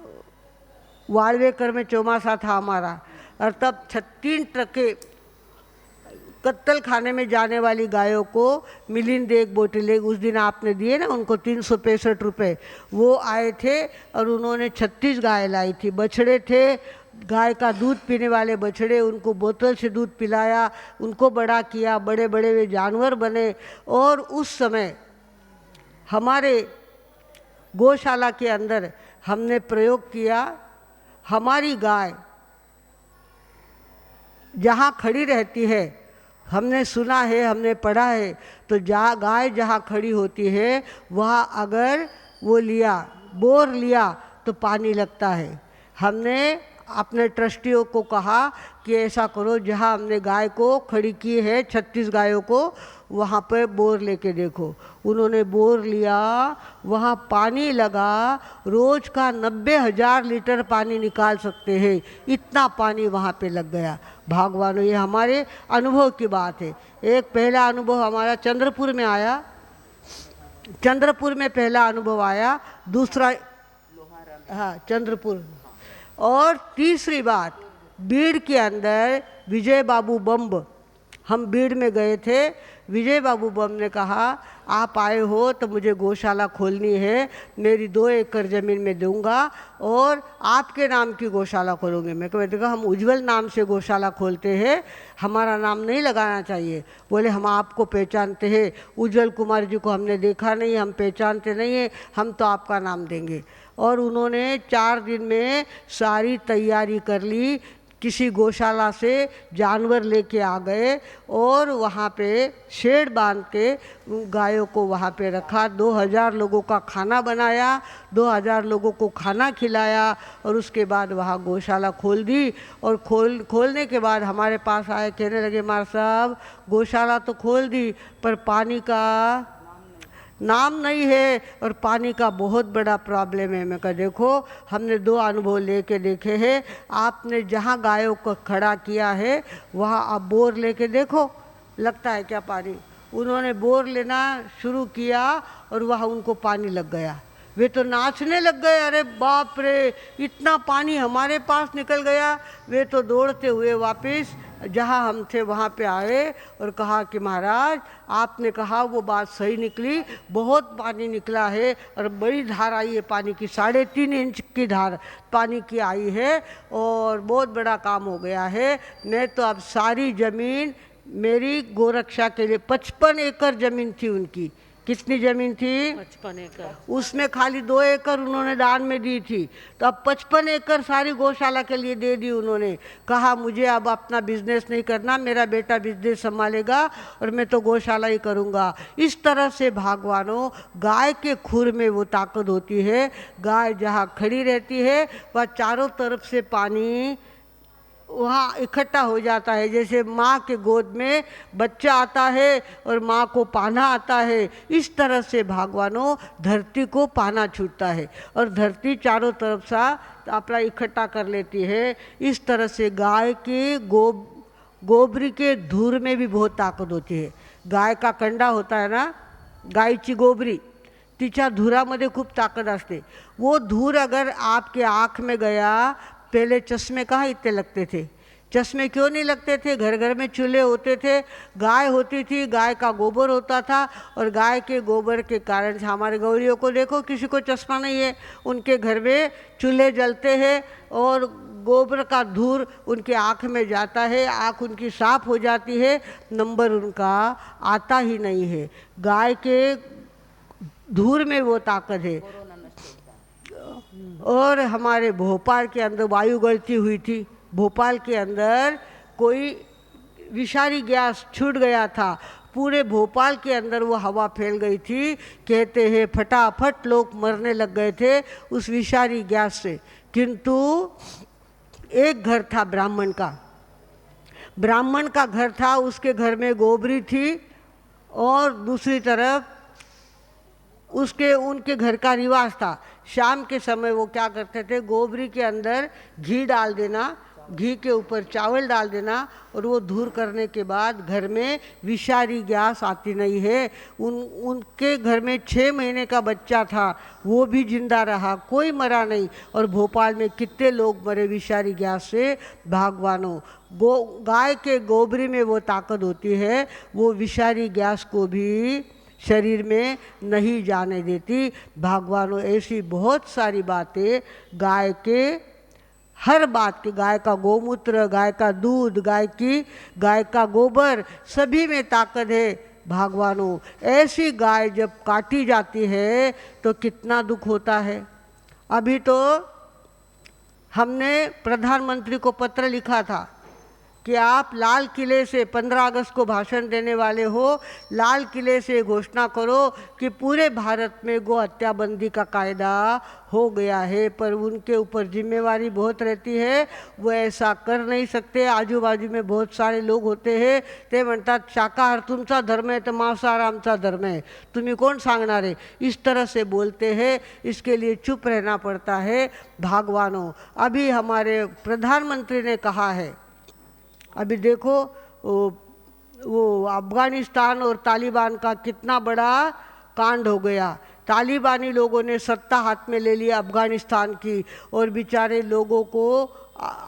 वाड़वेकर में चौमासा था हमारा, और तब 36 ट्रकें कत्तल खाने में जाने वाली गायों को मिलिंद एक बोतलें उस दिन आपने दिए ना उनको 365 रुपये, वो आए थे और उन्होंने 36 गाय लाई थी। बछड़े थे, गाय का दूध पीने वाले बछड़े, उनको बोतल से दूध पिलाया, उनको बड़ा किया, बड़े बड़े वे जानवर बने। और उस समय हमारे गौशाला के अंदर हमने प्रयोग किया, हमारी गाय जहाँ खड़ी रहती है, हमने सुना है, हमने पढ़ा है, तो गाय जहाँ खड़ी होती है वहाँ अगर वो लिया बोर लिया तो पानी लगता है। हमने अपने ट्रस्टियों को कहा कि ऐसा करो, जहाँ हमने गाय को खड़ी की है 36 गायों को, वहाँ पर बोर लेके देखो। उन्होंने बोर लिया, वहाँ पानी लगा, रोज़ का 90,000 लीटर पानी निकाल सकते हैं, इतना पानी वहाँ पे लग गया। भगवानों, ये हमारे अनुभव की बात है। एक पहला अनुभव हमारा चंद्रपुर में आया, चंद्रपुर में पहला अनुभव आया, दूसरा हाँ चंद्रपुर, और तीसरी बात बीड़ के अंदर विजय बाबू बम्ब, हम बीड़ में गए थे, विजय बाबू बम ने कहा आप आए हो तो मुझे गौशाला खोलनी है, मेरी 2 एकड़ ज़मीन में दूंगा और आपके नाम की गौशाला खोलूँगे। मैं देखा हम उज्जवल नाम से गौशाला खोलते हैं, हमारा नाम नहीं लगाना चाहिए। बोले हम आपको पहचानते हैं, उज्जवल कुमार जी को हमने देखा नहीं, हम पहचानते नहीं हैं, हम तो आपका नाम देंगे। और उन्होंने 4 दिन में सारी तैयारी कर ली, किसी गौशाला से जानवर लेके आ गए और वहाँ पे शेड बांध के गायों को वहाँ पे रखा। 2000 लोगों का खाना बनाया, 2000 लोगों को खाना खिलाया और उसके बाद वहाँ गौशाला खोल दी। और खोलने के बाद हमारे पास आए, कहने लगे महाराज साहब गौशाला तो खोल दी पर पानी का नाम नहीं है और पानी का बहुत बड़ा प्रॉब्लम है। मैं कहा देखो हमने 2 अनुभव लेके देखे हैं, आपने जहाँ गायों को खड़ा किया है वहाँ आप बोर लेके देखो लगता है क्या पानी। उन्होंने बोर लेना शुरू किया और वहाँ उनको पानी लग गया, वे तो नाचने लग गए, अरे बाप रे इतना पानी हमारे पास निकल गया। वे तो दौड़ते हुए वापस जहाँ हम थे वहाँ पे आए और कहा कि महाराज आपने कहा वो बात सही निकली, बहुत पानी निकला है और बड़ी धार आई है पानी की, 3.5 इंच की धार पानी की आई है और बहुत बड़ा काम हो गया है। मैं तो अब सारी ज़मीन मेरी गोरक्षा के लिए 55 एकड़ ज़मीन थी उनकी। कितनी ज़मीन थी? 55 एकड़। उसमें खाली 2 एकड़ उन्होंने दान में दी थी, तो अब 55 एकड़ सारी गौशाला के लिए दे दी। उन्होंने कहा मुझे अब अपना बिजनेस नहीं करना, मेरा बेटा बिजनेस संभालेगा और मैं तो गौशाला ही करूँगा। इस तरह से भगवानों गाय के खुर में वो ताकत होती है। गाय जहाँ खड़ी रहती है वह चारों तरफ से पानी वहाँ इकट्ठा हो जाता है। जैसे माँ के गोद में बच्चा आता है और माँ को पाना आता है, इस तरह से भगवानों धरती को पाना छूटता है और धरती चारों तरफ से अपना इकट्ठा कर लेती है। इस तरह से गाय के गोबरी के धूर में भी बहुत ताकत होती है। गाय का कंडा होता है ना, गायची गोबरी, तिच्या धुरामध्ये खूप ताकद असते. वो धूर अगर आपके आँख में गया, पहले चश्मे कहाँ इतने लगते थे, चश्मे क्यों नहीं लगते थे, घर घर में चूल्हे होते थे, गाय होती थी, गाय का गोबर होता था, और गाय के गोबर के कारण से हमारे गौरियों को देखो किसी को चश्मा नहीं है, उनके घर में चूल्हे जलते हैं और गोबर का धूर उनके आँख में जाता है, आँख उनकी साफ हो जाती है, नंबर उनका आता ही नहीं है. गाय के धूर में वो ताकत है. कोरोना नष्ट होता. और हमारे भोपाल के अंदर वायु गलती हुई थी, भोपाल के अंदर कोई विषारी गैस छूट गया था, पूरे भोपाल के अंदर वो हवा फैल गई थी, कहते हैं फटाफट लोग मरने लग गए थे उस विषारी गैस से. किंतु एक घर था ब्राह्मण का घर था, उसके घर में गोबरी थी, और दूसरी तरफ उनके घर का रिवाज था, शाम के समय वो क्या करते थे, गोबरी के अंदर घी डाल देना, घी के ऊपर चावल डाल देना, और वो धूर करने के बाद घर में विषारी गैस आती नहीं है. उनके घर में 6 महीने का बच्चा था, वो भी जिंदा रहा, कोई मरा नहीं. और भोपाल में कितने लोग मरे विषारी गैस से, भगवानों. गाय के गोबरी में वो ताकत होती है, वो विषारी गैस को भी शरीर में नहीं जाने देती. भगवानों, ऐसी बहुत सारी बातें गाय के, हर बात की, गाय का गोमूत्र, गाय का दूध, गाय का गोबर, सभी में ताकत है. भगवानों, ऐसी गाय जब काटी जाती है तो कितना दुख होता है. अभी तो हमने प्रधानमंत्री को पत्र लिखा था कि आप लाल किले से 15 अगस्त को भाषण देने वाले हो, लाल किले से घोषणा करो कि पूरे भारत में गो हत्या बंदी का कायदा हो गया है. पर उनके ऊपर जिम्मेवारी बहुत रहती है, वो ऐसा कर नहीं सकते. आजू बाजू में बहुत सारे लोग होते हैं, ते म्हणतात शाकाहार तुमचा धर्म है तो मांसाहार आमचा धर्म है, तुम्ही कोण सांगणार है, इस तरह से बोलते हैं. इसके लिए चुप रहना पड़ता है. भगवानों, अभी हमारे प्रधानमंत्री ने कहा है, अभी देखो वो अफ़गानिस्तान और तालिबान का कितना बड़ा कांड हो गया. तालिबानी लोगों ने सत्ता हाथ में ले लिया अफ़गानिस्तान की, और बेचारे लोगों को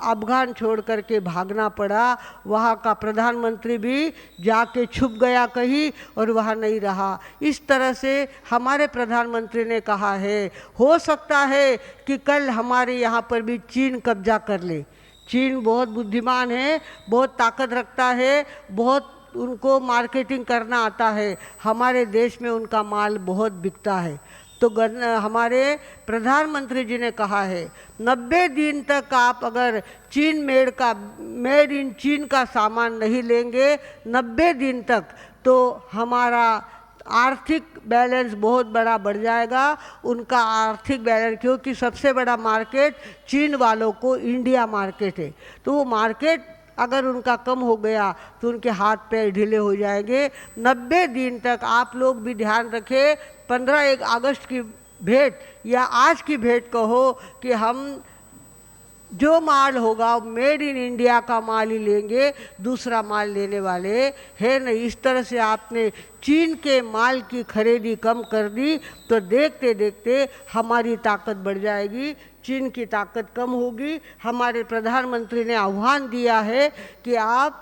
अफ़गान छोड़ करके भागना पड़ा. वहाँ का प्रधानमंत्री भी जाके छुप गया कहीं और वहाँ नहीं रहा. इस तरह से हमारे प्रधानमंत्री ने कहा है, हो सकता है कि कल हमारे यहाँ पर भी चीन कब्जा कर ले. चीन बहुत बुद्धिमान है, बहुत ताकत रखता है, बहुत उनको मार्केटिंग करना आता है. हमारे देश में उनका माल बहुत बिकता है. तो हमारे प्रधानमंत्री जी ने कहा है 90 दिन तक आप अगर मेड इन चीन का सामान नहीं लेंगे 90 दिन तक, तो हमारा आर्थिक बैलेंस बहुत बड़ा बढ़ जाएगा. उनका आर्थिक बैलेंस, क्योंकि सबसे बड़ा मार्केट चीन वालों को इंडिया मार्केट है, तो वो मार्केट अगर उनका कम हो गया तो उनके हाथ पैर ढीले हो जाएंगे. 90 दिन तक आप लोग भी ध्यान रखें. 15 अगस्त की भेंट या आज की भेंट कहो कि हम जो माल होगा मेड इन इंडिया का माल ही लेंगे, दूसरा माल लेने वाले है नहीं. इस तरह से आपने चीन के माल की खरीदी कम कर दी तो देखते देखते हमारी ताकत बढ़ जाएगी, चीन की ताकत कम होगी. हमारे प्रधानमंत्री ने आह्वान दिया है कि आप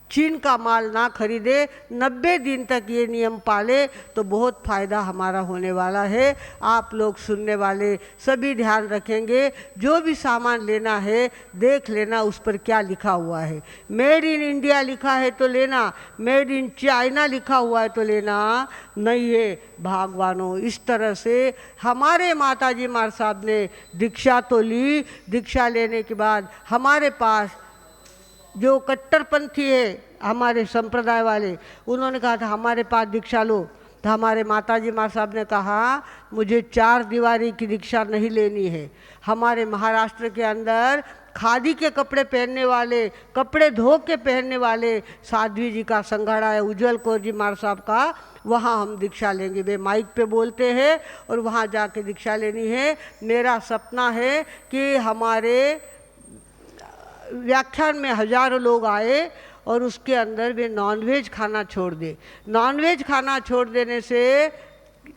चीन का माल ना खरीदे, 90 दिन तक ये नियम पाले तो बहुत फ़ायदा हमारा होने वाला है. आप लोग सुनने वाले सभी ध्यान रखेंगे, जो भी सामान लेना है देख लेना उस पर क्या लिखा हुआ है. मेड इन इंडिया लिखा है तो लेना, मेड इन चाइना लिखा हुआ है तो लेना नहीं है. भगवानों, इस तरह से हमारे माताजी मार साहब ने दीक्षा तो ली. दीक्षा लेने के बाद हमारे पास जो कट्टरपंथी है हमारे संप्रदाय वाले, उन्होंने कहा था हमारे पास दीक्षा लो. तो हमारे माताजी माँ साहब ने कहा मुझे 4 दीवारी की दीक्षा नहीं लेनी है. हमारे महाराष्ट्र के अंदर खादी के कपड़े पहनने वाले, कपड़े धो के पहनने वाले साध्वी जी का संघाड़ा है, उज्जवल कौर जी मार साहब का, वहाँ हम दीक्षा लेंगे. वे माइक पे बोलते हैं और वहाँ जाके दीक्षा लेनी है. मेरा सपना है कि हमारे व्याख्यान में हजारों लोग आए और उसके अंदर वे नॉनवेज खाना छोड़ दे. नॉनवेज खाना छोड़ देने से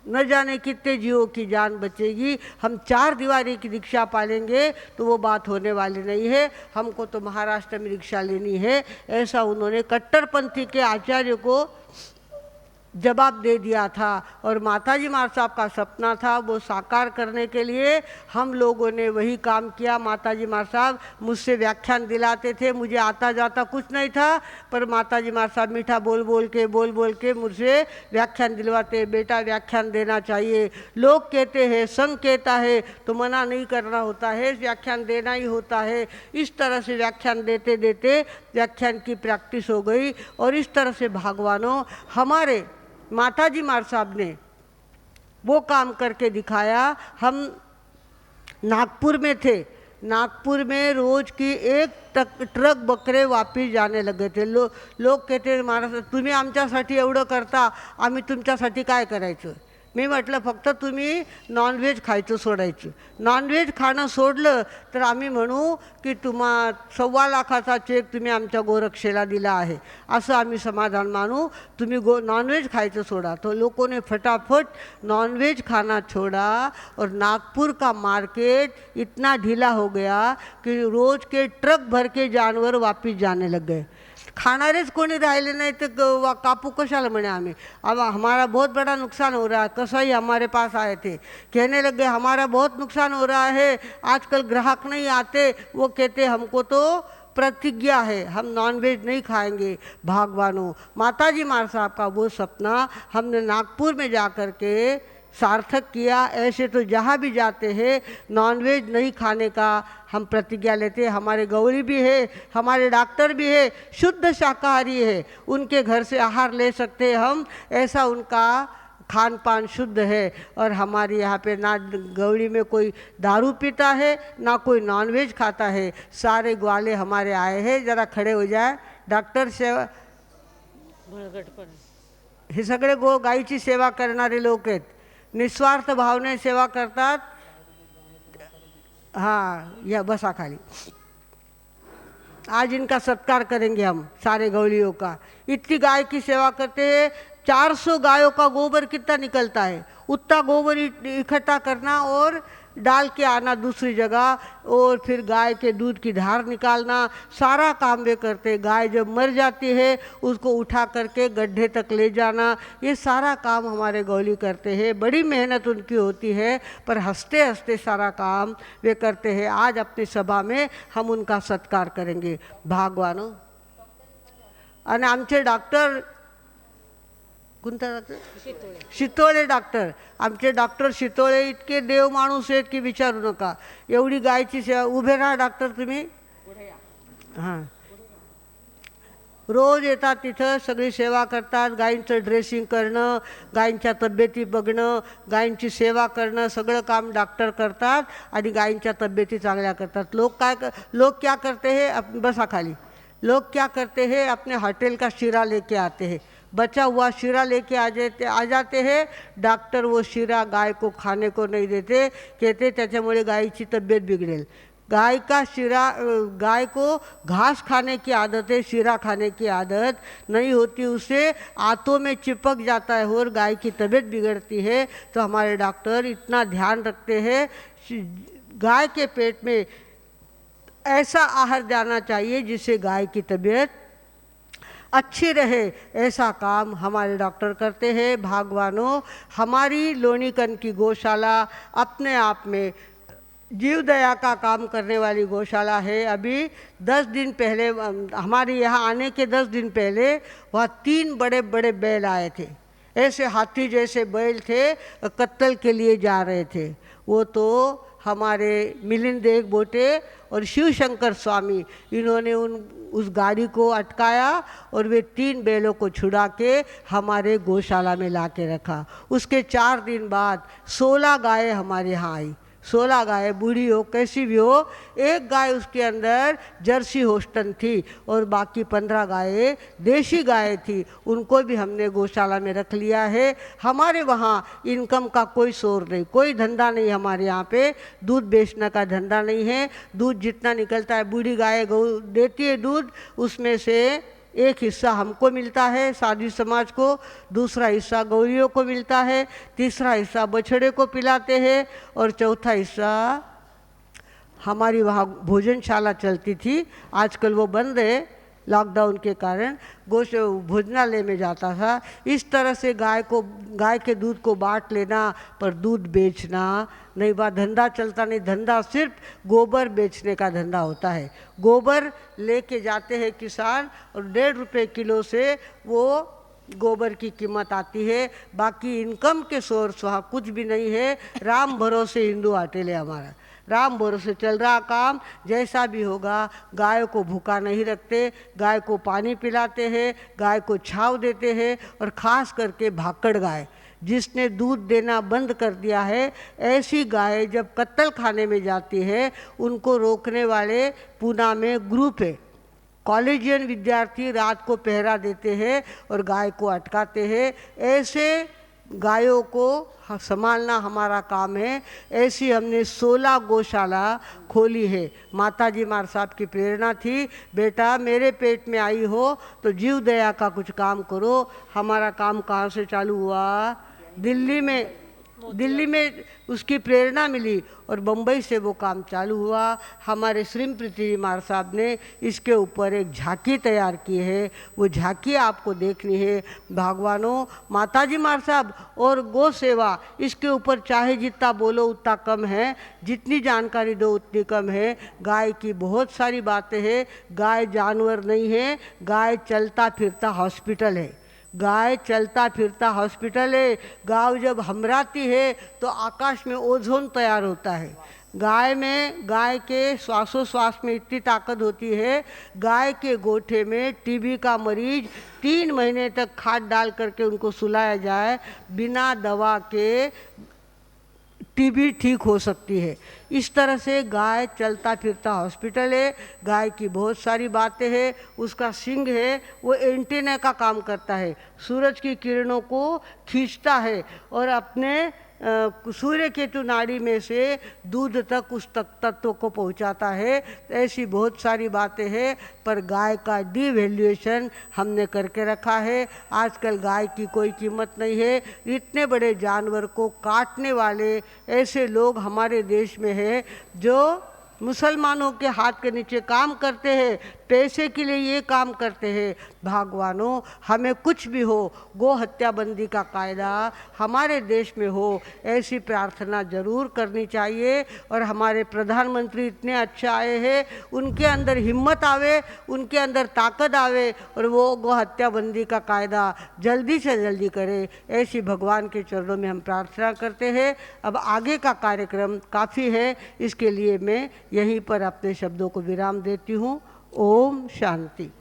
न जाने कितने जीवों की जान बचेगी। हम 4 दीवारी की दीक्षा पालेंगे तो वो बात होने वाली नहीं है। हमको तो महाराष्ट्र में दीक्षा लेनी है, ऐसा उन्होंने कट्टरपंथी के आचार्य को जवाब दे दिया था। और माताजी मार साहब का सपना था, वो साकार करने के लिए हम लोगों ने वही काम किया। माताजी मार साहब मुझसे व्याख्यान दिलाते थे, मुझे आता जाता कुछ नहीं था, पर माताजी मार साहब मीठा बोल बोल के मुझसे व्याख्यान दिलवाते। बेटा व्याख्यान देना चाहिए, लोग कहते हैं, संघ कहता है तो मना नहीं करना होता है, व्याख्यान देना ही होता है। इस तरह से व्याख्यान देते देते व्याख्यान की प्रैक्टिस हो गई। और इस तरह से भगवानों हमारे माताजी मार साहब ने वो काम करके दिखाया। हम नागपुर में थे, नागपुर में रोज की 1 ट्रक बकरे वापिस जाने लगे थे। लोग कहते महाराज तुम्ही आमच्यासाठी एवढं करता, आम्ही तुमच्यासाठी काय करायचं? मी म्हटलं फक्त तुम्ही नॉनव्हेज खायचं सोडायचं। नॉनव्हेज खाणं सोडलं तर आम्ही म्हणू की 1.25 लाखाचा चेक तुम्ही आमच्या गोरक्षेला दिला आहे, असं आम्ही समाधान मानू। तुम्ही नॉनव्हेज खायचं सोडा। तो लोगों ने फटाफट नॉनव्हेज खाना छोड़ा और नागपुर का मार्केट इतना ढीला हो गया कि रोज़ के ट्रक भर के जानवर वापस जाने लग गए। खाणारेच कोणी राहिले नहीं तो कापू कशाला म्हणे आम्ही। अब हमारा बहुत बड़ा नुकसान हो रहा है। कसाई हमारे पास आए थे, कहने लगे हमारा बहुत नुकसान हो रहा है, आजकल ग्राहक नहीं आते, वो कहते हमको तो प्रतिज्ञा है हम नॉनवेज नहीं खाएंगे। भगवानों माताजी मार साहब का वो सपना हमने नागपुर में जा कर के सार्थक किया। ऐसे तो जहाँ भी जाते हैं नॉनवेज नहीं खाने का हम प्रतिज्ञा लेते हैं। हमारे गौरी भी है, हमारे डॉक्टर भी है, शुद्ध शाकाहारी है, उनके घर से आहार ले सकते हैं हम, ऐसा उनका खान पान शुद्ध है। और हमारे यहाँ पे ना गौरी में कोई दारू पीता है ना कोई नॉनवेज खाता है। सारे ग्वाले हमारे आए हैं, जरा खड़े हो जाए। डॉक्टर सेवा हे सगळे गायीची सेवा करणारे लोक आहेत, निस्वार्थ भावने सेवा करतात। हाँ या बसा खाली। आज इनका सत्कार करेंगे हम सारे गौलियों का। इतनी गाय की सेवा करते हैं, 400 गायों का गोबर कितना निकलता है, उतना गोबर इकट्ठा करना और डाल के आना दूसरी जगह, और फिर गाय के दूध की धार निकालना, सारा काम वे करते। गाय जब मर जाती है उसको उठा करके गड्ढे तक ले जाना, ये सारा काम हमारे गौली करते हैं। बड़ी मेहनत उनकी होती है, पर हंसते हंसते सारा काम वे करते हैं। आज अपनी सभा में हम उनका सत्कार करेंगे। भगवानों आणि आमचे डॉक्टर कोणता डॉक्टर? शितोळे डॉक्टर। आमचे डॉक्टर शितोळे इतके देव माणूस आहेत की विचारू नका। एवढी गायची सेवा। उभे राहा डॉक्टर तुम्ही। हां रोज येतात तिथं, सगळी सेवा करतात। गायींचं ड्रेसिंग करणं, गायींच्या तब्येती बघणं, गायींची सेवा करणं, सगळं काम डॉक्टर करतात आणि गायींच्या तब्येती चांगल्या करतात। लोग क्या करते हैं, बसा खाली। लोग क्या करते हैं, अपने होटल का शीरा लेके आते हैं, बचा हुआ शीरा लेके आ जाते हैं। डॉक्टर वो शीरा गाय को खाने को नहीं देते, कहते त्याच्यामुळे गायीची तब्येत बिगड़ेल। गाय का शीरा, गाय को घास खाने की आदत है, शीरा खाने की आदत नहीं होती, उसे आंतों में चिपक जाता है और गाय की तबीयत बिगड़ती है। तो हमारे डॉक्टर इतना ध्यान रखते हैं, गाय के पेट में ऐसा आहार जाना चाहिए जिससे गाय की तबीयत अच्छी रहे, ऐसा काम हमारे डॉक्टर करते हैं। भगवानों हमारी लोनीकन की गौशाला अपने आप में जीव दया का काम करने वाली गौशाला है। अभी 10 दिन पहले, हमारे यहाँ आने के 10 दिन पहले वहाँ 3 बड़े बड़े बैल आए थे, ऐसे हाथी जैसे बैल थे, कत्ल के लिए जा रहे थे। वो तो हमारे मिलिंद देव बोटे और शिवशंकर स्वामी, इन्होंने उस गाड़ी को अटकाया और वे 3 बैलों को छुड़ा के हमारे गौशाला में ला के रखा। उसके 4 दिन बाद 16 गायें हमारे यहाँ आई। 16 गाय, बूढ़ी हो कैसी भी हो, एक गाय उसके अंदर जर्सी होस्टन थी और बाकी 15 गायें देशी गायें थी। उनको भी हमने गौशाला में रख लिया है। हमारे वहाँ इनकम का कोई सोर्स नहीं, कोई धंधा नहीं। हमारे यहाँ पे दूध बेचने का धंधा नहीं है। दूध जितना निकलता है, बूढ़ी गाय गौ देती है दूध, उसमें से एक हिस्सा हमको मिलता है साधु समाज को, दूसरा हिस्सा गौरियों को मिलता है, तीसरा हिस्सा बछड़े को पिलाते हैं और चौथा हिस्सा हमारी वहाँ भोजनशाला चलती थी, आजकल वो बंद है लॉकडाउन के कारण, भोजनालय में जाता था। इस तरह से गाय के दूध को बांट लेना, पर दूध बेचना नहीं, बात धंधा चलता नहीं। धंधा सिर्फ गोबर बेचने का धंधा होता है। गोबर लेके जाते हैं किसान और 1.5 रुपये किलो से वो गोबर की कीमत आती है। बाकी इनकम के सोर्स वहाँ कुछ भी नहीं है। राम भरोसे हिंदू होटल है हमारा, राम भरोसे चल रहा काम। जैसा भी होगा, गाय को भूखा नहीं रखते, गाय को पानी पिलाते हैं, गाय को छांव देते हैं। और ख़ास करके भाकड़ गाय जिसने दूध देना बंद कर दिया है, ऐसी गाय जब कत्ल खाने में जाती है, उनको रोकने वाले पूना में ग्रुप है। कॉलेजियन विद्यार्थी रात को पहरा देते हैं और गाय को अटकाते हैं। ऐसे गायों को संभालना हमारा काम है। ऐसी हमने 16 गौशाला खोली है। माताजी मार साहब की प्रेरणा थी, बेटा मेरे पेट में आई हो तो जीव दया का कुछ काम करो। हमारा काम कहाँ से चालू हुआ? दिल्ली में उसकी प्रेरणा मिली और बम्बई से वो काम चालू हुआ। हमारे श्रीमती मार साहब ने इसके ऊपर एक झांकी तैयार की है, वो झांकी आपको देखनी है। भगवानों, माताजी मार साहब और गौ सेवा, इसके ऊपर चाहे जितना बोलो उतना कम है, जितनी जानकारी दो उतनी कम है। गाय की बहुत सारी बातें हैं। गाय जानवर नहीं है, गाय चलता फिरता हॉस्पिटल है। गाय चलता फिरता हॉस्पिटल है। गाय जब हमराती है तो आकाश में ओझोन तैयार होता है। गाय के श्वासोश्वास में इतनी ताकत होती है। गाय के गोठे में टीबी का मरीज 3 महीने तक खाद डाल करके उनको सुलाया जाए, बिना दवा के टीबी ठीक हो सकती है। इस तरह से गाय चलता फिरता हॉस्पिटल है। गाय की बहुत सारी बातें हैं। उसका सींग है, वो एंटीना का काम करता है, सूरज की किरणों को खींचता है और अपने सूर्य केतु नाड़ी में से दूध तक उस तत्व को पहुंचाता है। ऐसी बहुत सारी बातें हैं, पर गाय का डिवैल्यूएशन हमने करके रखा है। आजकल गाय की कोई कीमत नहीं है। इतने बड़े जानवर को काटने वाले ऐसे लोग हमारे देश में हैं जो मुसलमानों के हाथ के नीचे काम करते हैं, पैसे के लिए ये काम करते हैं। भगवानों, हमें कुछ भी हो, गो हत्या बंदी का कायदा हमारे देश में हो, ऐसी प्रार्थना जरूर करनी चाहिए। और हमारे प्रधानमंत्री इतने अच्छे आए हैं, उनके अंदर हिम्मत आवे, उनके अंदर ताकत आवे और वो गो हत्या बंदी का कायदा जल्दी से जल्दी करे, ऐसी भगवान के चरणों में हम प्रार्थना करते हैं। अब आगे का कार्यक्रम काफ़ी है, इसके लिए मैं यहीं पर अपने शब्दों को विराम देती हूँ। ओम शांति।